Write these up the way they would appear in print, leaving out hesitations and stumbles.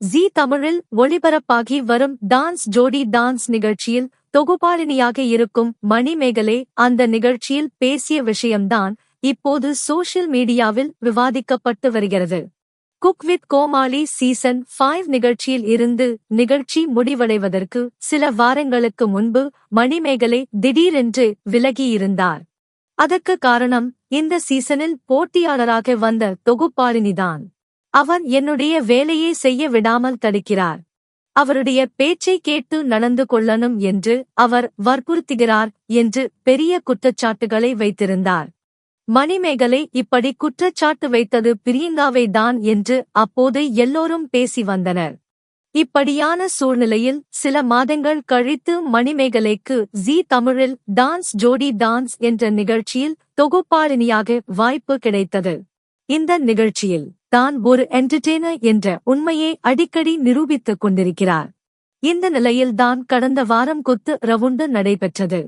ஜீ தமிழில் ஒளிபரப்பாகி வரும் டான்ஸ் ஜோடி டான்ஸ் நிகழ்ச்சியில் தொகுப்பாளினியாக இருக்கும் மணிமேகலை அந்த நிகழ்ச்சியில் பேசிய விஷயம்தான் இப்போது சோஷியல் மீடியாவில் விவாதிக்கப்பட்டு வருகிறது. குக் வித் கோமாளி சீசன் 5 நிகழ்ச்சியில் இருந்து நிகழ்ச்சி முடிவடைவதற்கு சில வாரங்களுக்கு முன்பு மணிமேகலை திடீரென்று விலகியிருந்தார். அதற்கு காரணம் இந்த சீசனில் போட்டியாளராக வந்த தொகுப்பாளினிதான். அவர் என்னுடைய வேலையை செய்ய விடாமல் தடுக்கிறார். அவருடைய பேச்சை கேட்டு நடந்து கொள்ளணும் என்று அவர் வற்புறுத்துகிறார் என்று பெரிய குற்றச்சாட்டுகளை வைத்திருந்தார். மணிமேகலை இப்படி குற்றச்சாட்டு வைத்தது பிரியங்காவை தான் என்று அப்போது எல்லோரும் பேசி வந்தனர். இப்படியான சூழ்நிலையில் சில மாதங்கள் கழித்து மணிமேகலைக்கு ஜீ தமிழில் டான்ஸ் ஜோடி டான்ஸ் என்ற நிகழ்ச்சியில் தொகுப்பாளினியாக வாய்ப்பு கிடைத்தது. இந்த நிகழ்ச்சியில் தான் ஒரு என்டர்டெய்னர் என்ற உண்மையை அடிக்கடி நிரூபித்துக் கொண்டிருக்கிறார். இந்த நிலையில்தான் கடந்த வாரம் குத்து ரவுண்டு நடைபெற்றது.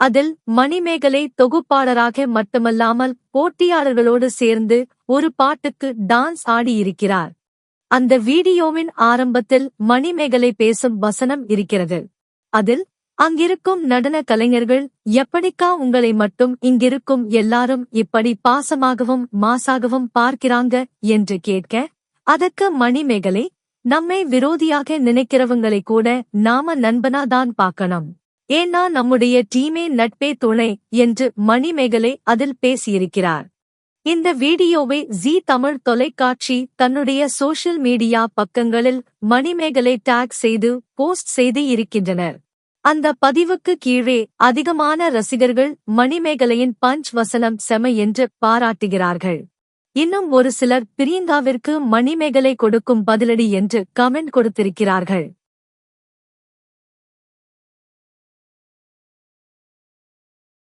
அதில் மணிமேகலை தொகுப்பாளராக மட்டுமல்லாமல் போட்டியாளர்களோடு சேர்ந்து ஒரு பாட்டுக்கு டான்ஸ் ஆடியிருக்கிறார். அந்த வீடியோவின் ஆரம்பத்தில் மணிமேகலை பேசும் வசனம் இருக்கிறது. அதில் அங்கிருக்கும் நடன கலைஞர்கள் எப்படிக்கா உங்களை மட்டும் இங்கிருக்கும் எல்லாரும் இப்படி பாசமாகவும் மாசாகவும் பார்க்கிறாங்க என்று கேட்க, அதற்கு மணிமேகலை, நம்மை விரோதியாக நினைக்கிறவங்களை கூட நாம நண்பனாதான் பார்க்கணும். ஏன்னா நம்முடைய டீமே நட்பே துணை என்று மணிமேகலை அதில் பேசியிருக்கிறார். இந்த வீடியோவை ஜீ தமிழ் தொலைக்காட்சி தன்னுடைய சோஷியல் மீடியா பக்கங்களில் மணிமேகலை டேக் செய்து போஸ்ட் செய்து இருக்கின்றனர். அந்த பதிவுக்கு கீழே அதிகமான ரசிகர்கள் மணிமேகலையின் பஞ்ச் வசனம் செம என்று பாராட்டுகிறார்கள். இன்னும் ஒரு சிலர் பிரியங்காவிற்கு மணிமேகலை கொடுக்கும் பதிலடி என்று கமெண்ட் கொடுத்திருக்கிறார்கள்.